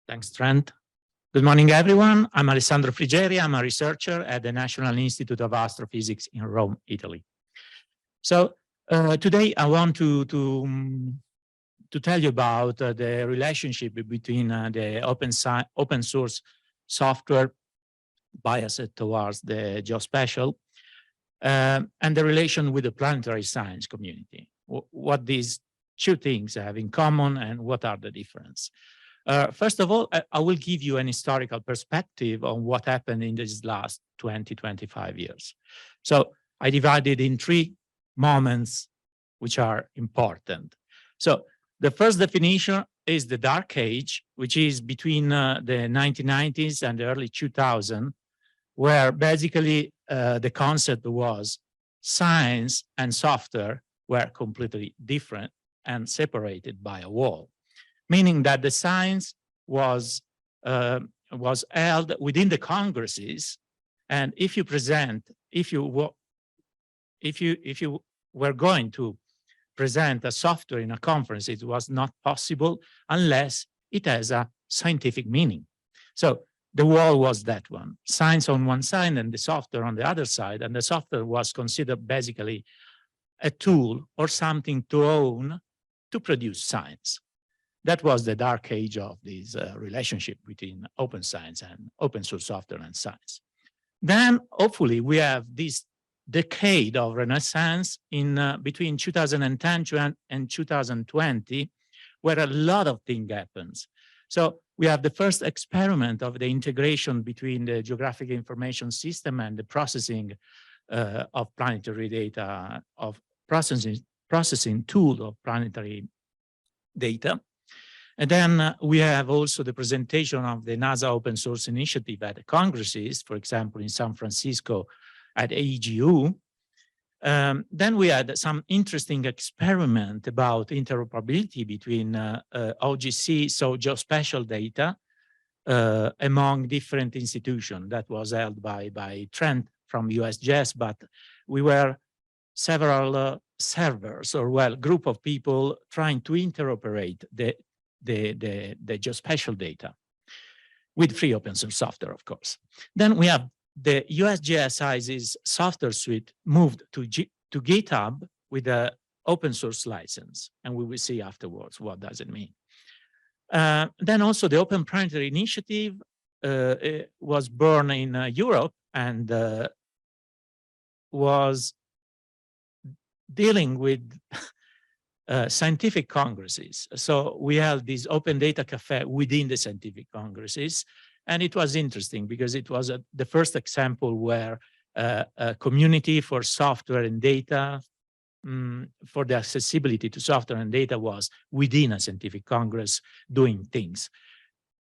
Thanks, Trent. Good morning, everyone. I'm Alessandro Frigeri. I'm a researcher at the National Institute of Astrophysics in Rome, Italy. So today I want to tell you about the relationship between the open source software biased towards the geospatial and the relation with the planetary science community. What these two things have in common and what are the differences. First of all, I will give you an historical perspective on what happened in these last 25 years. So I divided in three moments which are important. So the first definition is the dark age, which is between the 1990s and the early 2000s, where basically the concept was science and software were completely different and separated by a wall, meaning that the science was held within the congresses, and if you were going to present a software in a conference, it was not possible unless it has a scientific meaning. So the wall was that one, science on one side and the software on the other side, and the software was considered basically a tool or something to own to produce science. That was the dark age of this relationship between open science and open source software and science. Then hopefully we have this decade of renaissance in between 2010 and 2020, where a lot of things happens. So we have the first experiment of the integration between the geographic information system and the processing of planetary data, of processing tool of planetary data. And then we have also the presentation of the NASA open source initiative at the congresses, for example, in San Francisco at AEGU. Then we had some interesting experiment about interoperability between OGC, so geospatial data, among different institutions. That was held by Trent from USGS, but we were several servers, or well, group of people trying to interoperate the geospatial data with free open source software, of course. Then we have the USGS ISIS software suite moved to GitHub with an open source license, and we will see afterwards what does it mean. Then also the Open Planetary Initiative was born in Europe and was dealing with scientific congresses. So we held this open data cafe within the scientific congresses. And it was interesting because it was the first example where a community for software and data, for the accessibility to software and data was within a scientific congress doing things,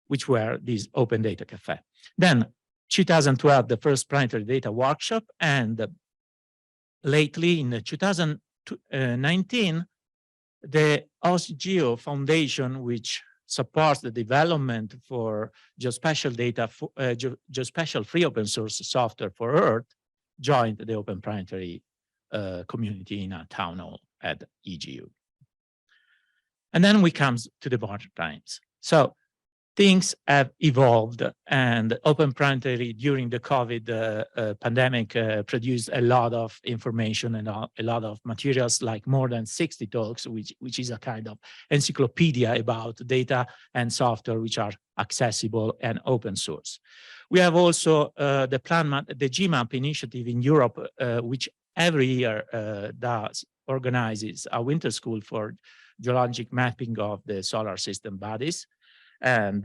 which were this open data cafe. Then 2012, the first planetary data workshop, and lately in 2019, the OSGeo Foundation, which supports the development for geospatial data, geospatial free open source software for Earth, joined the Open Planetary community in a town hall at EGU. And then we come to the modern times. So things have evolved, and Open Planetary during the COVID pandemic produced a lot of information and a lot of materials, like more than 60 talks, which is a kind of encyclopedia about data and software which are accessible and open source. We have also the GMAP initiative in Europe, which every year organizes a winter school for geologic mapping of the solar system bodies. And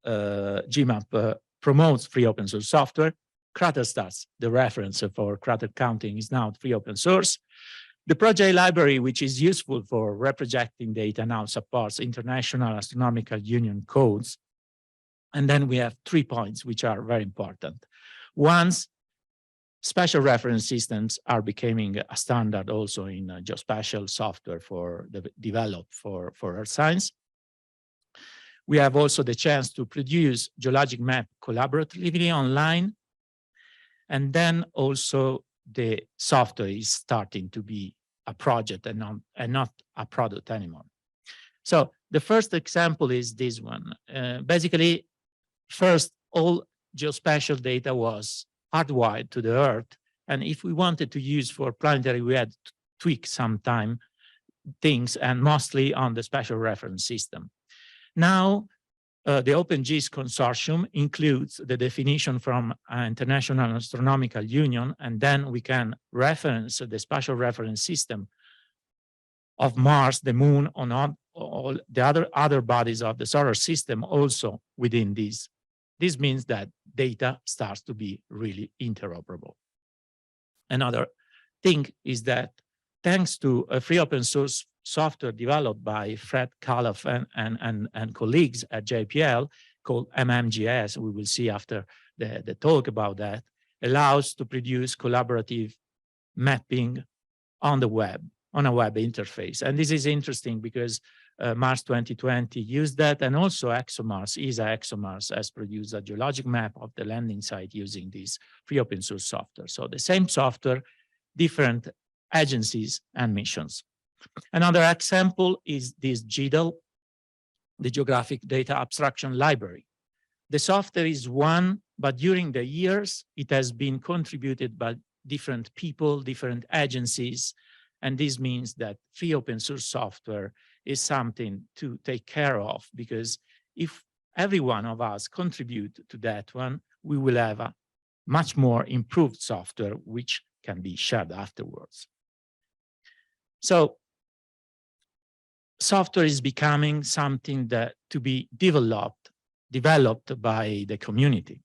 GMAP promotes free open source software. CraterStats, the reference for crater counting, is now free open source. The project library, which is useful for reprojecting data, now supports International Astronomical Union codes. And then we have 3 points which are very important. Once special reference systems are becoming a standard also in geospatial software for developed for Earth science. We have also the chance to produce geologic map collaboratively online. And then also the software is starting to be a project and not a product anymore. So the first example is this one. Basically, first, all geospatial data was hardwired to the Earth. And if we wanted to use for Planetary, we had to tweak sometime things, and mostly on the spatial reference system. Now, the OpenGIS consortium includes the definition from International Astronomical Union, and then we can reference the spatial reference system of Mars, the Moon, on all the other bodies of the solar system also within this. This means that data starts to be really interoperable. Another thing is that thanks to a free open source software developed by Fred Kaloff and colleagues at JPL called MMGS, we will see after the talk about that, allows to produce collaborative mapping on the web, on a web interface. And this is interesting because Mars 2020 used that, and also ExoMars, ExoMars has produced a geologic map of the landing site using this free open source software. So the same software, different agencies and missions. Another example is this GDAL, the Geographic Data Abstraction Library. The software is one, but during the years, it has been contributed by different people, different agencies, and this means that free open source software is something to take care of, because if every one of us contribute to that one, we will have a much more improved software which can be shared afterwards. So software is becoming something that to be developed by the community.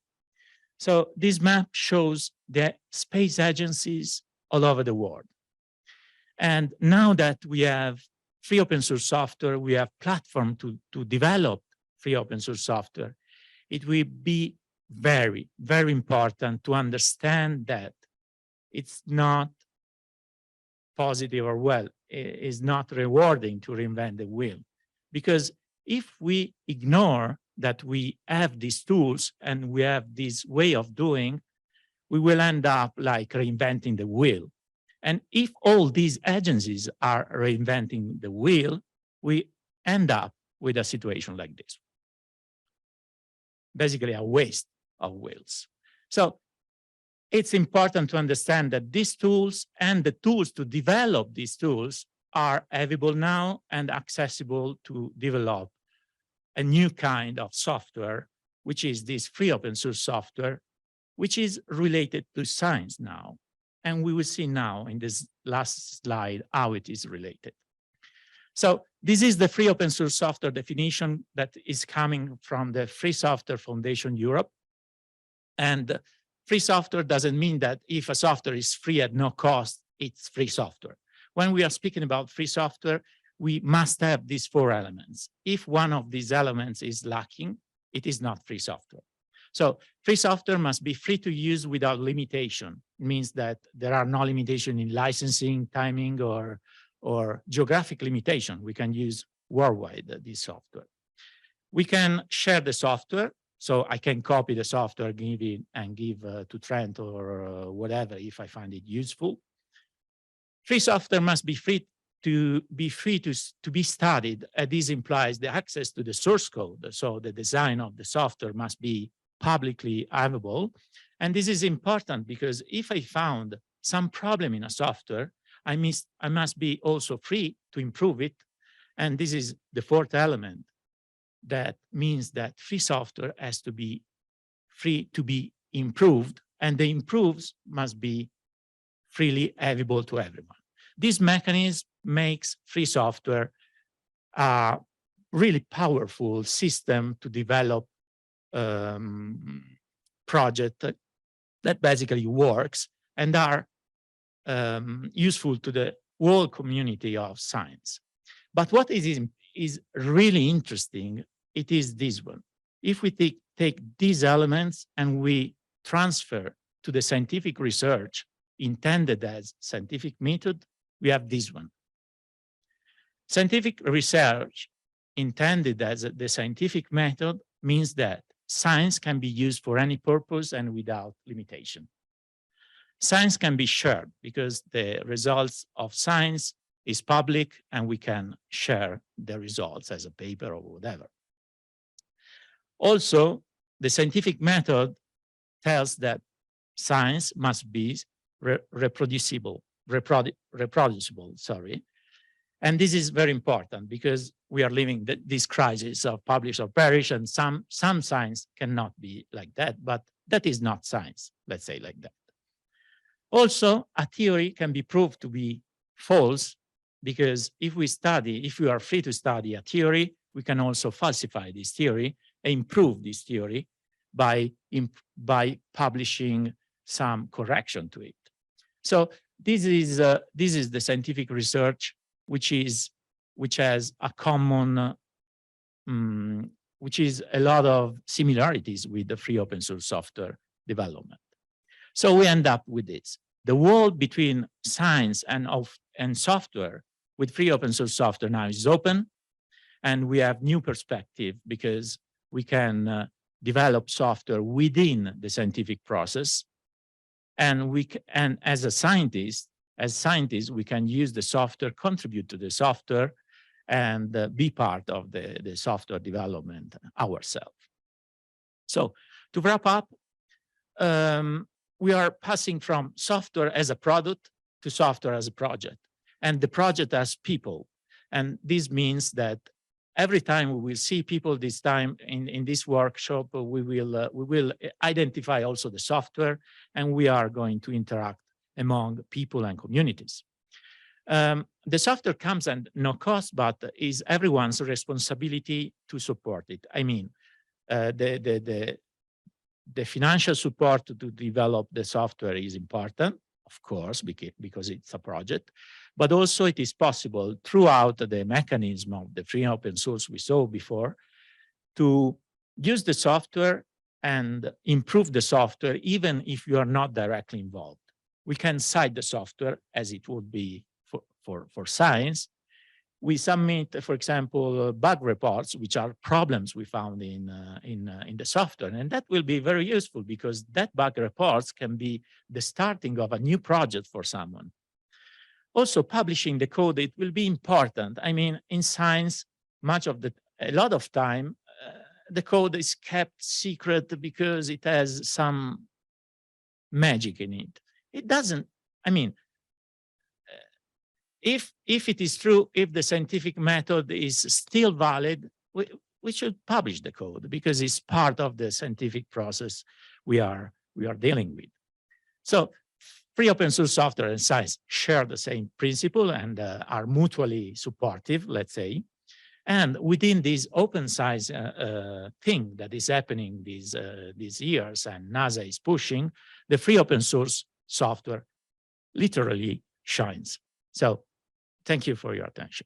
So this map shows the space agencies all over the world. And now that we have free open source software, we have platform to develop free open source software, it will be very, very important to understand that it's not positive or well, is not rewarding to reinvent the wheel. Because if we ignore that we have these tools and we have this way of doing, we will end up like reinventing the wheel. And if all these agencies are reinventing the wheel, we end up with a situation like this. Basically a waste of wheels. So it's important to understand that these tools and the tools to develop these tools are available now and accessible to develop a new kind of software, which is this free open source software, which is related to science now. And we will see now in this last slide how it is related. So this is the free open source software definition that is coming from the Free Software Foundation Europe. And free software doesn't mean that if a software is free at no cost, it's free software. When we are speaking about free software, we must have these four elements. If one of these elements is lacking, it is not free software. So free software must be free to use without limitation. It means that there are no limitation in licensing, timing, or geographic limitation. We can use worldwide this software. We can share the software. So I can copy the software, give it and give to Trent or whatever if I find it useful. Free software must be free to be studied. This implies the access to the source code. So the design of the software must be publicly available. And this is important because if I found some problem in a software, I must be also free to improve it. And this is the fourth element. That means that free software has to be free to be improved, and the improves must be freely available to everyone. This mechanism makes free software a really powerful system to develop project that basically works and are useful to the whole community of science. But what is really interesting, it is this one. If we take these elements and we transfer to the scientific research intended as scientific method, we have this one. Scientific research intended as the scientific method means that science can be used for any purpose and without limitation. Science can be shared because the results of science is public and we can share the results as a paper or whatever. Also, the scientific method tells that science must be reproducible, sorry. And this is very important because we are living this crisis of publish or perish, and some science cannot be like that, but that is not science, let's say like that. Also, a theory can be proved to be false because if we are free to study a theory, we can also falsify this theory and improve this theory by publishing some correction to it. So this is the scientific research which has a common, which is a lot of similarities with the free open source software development. So we end up with this. The wall between science and software with free open source software now is open, and we have new perspective because we can develop software within the scientific process, and as scientists, we can use the software, contribute to the software, and be part of the software development ourselves. So to wrap up, we are passing from software as a product to software as a project, and the project as people. And this means that every time we will see people this time in this workshop, we will identify also the software, and we are going to interact among people and communities. The software comes at no cost, but is everyone's responsibility to support it. I mean, the financial support to develop the software is important, of course, because it's a project, but also it is possible throughout the mechanism of the free open source we saw before to use the software and improve the software even if you are not directly involved. We can cite the software as it would be for science. We submit, for example, bug reports, which are problems we found in the software. And that will be very useful because that bug reports can be the starting of a new project for someone. Also, publishing the code, it will be important. I mean, in science, a lot of time, the code is kept secret because it has some magic in it. It doesn't, I mean, if it is true, if the scientific method is still valid, we should publish the code because it's part of the scientific process we are dealing with. So free open source software and science share the same principle and are mutually supportive, let's say. And within this open science thing that is happening these years and NASA is pushing, the free open source software literally shines. So thank you for your attention.